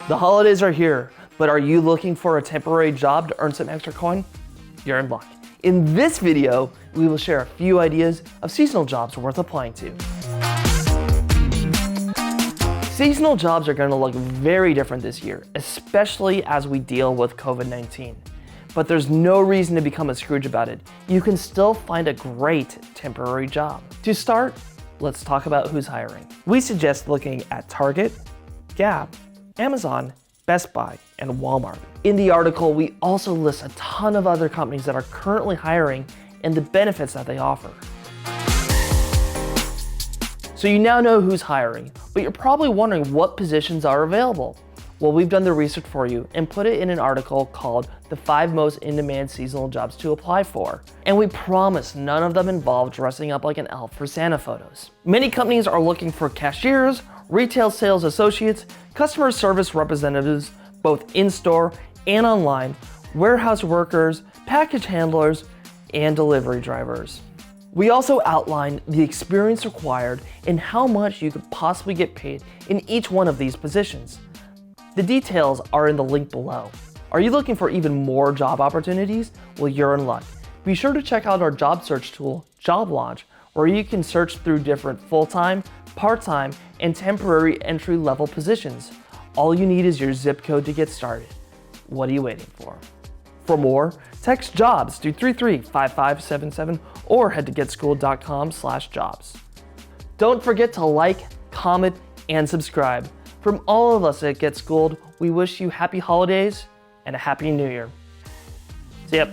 The holidays are here, but are you looking for a temporary job to earn some extra coin? You're in luck. In this video, we will share a few ideas of seasonal jobs worth applying to. Seasonal jobs are going to look very different this year, especially as we deal with COVID-19. But there's no reason to become a Scrooge about it. You can still find a great temporary job. To start, let's talk about who's hiring. We suggest looking at Target, Gap, Amazon, Best Buy, and Walmart. In the article, we also list a ton of other companies that are currently hiring and the benefits that they offer. So you now know who's hiring, but you're probably wondering what positions are available. Well, we've done the research for you and put it in an article called The 5 Most In-Demand Seasonal Jobs to Apply For. And we promise none of them involve dressing up like an elf for Santa photos. Many companies are looking for cashiers, retail sales associates, customer service representatives, both in-store and online, warehouse workers, package handlers, and delivery drivers. We also outline the experience required and how much you could possibly get paid in each one of these positions. The details are in the link below. Are you looking for even more job opportunities? Well, you're in luck. Be sure to check out our job search tool, Job Launch, where you can search through different full-time, part-time, and temporary entry-level positions. All you need is your zip code to get started. What are you waiting for? For more, text JOBS to 335577 or head to getschooled.com/jobs. Don't forget to like, comment, and subscribe. From all of us at Get Schooled, we wish you happy holidays and a happy new year. See ya.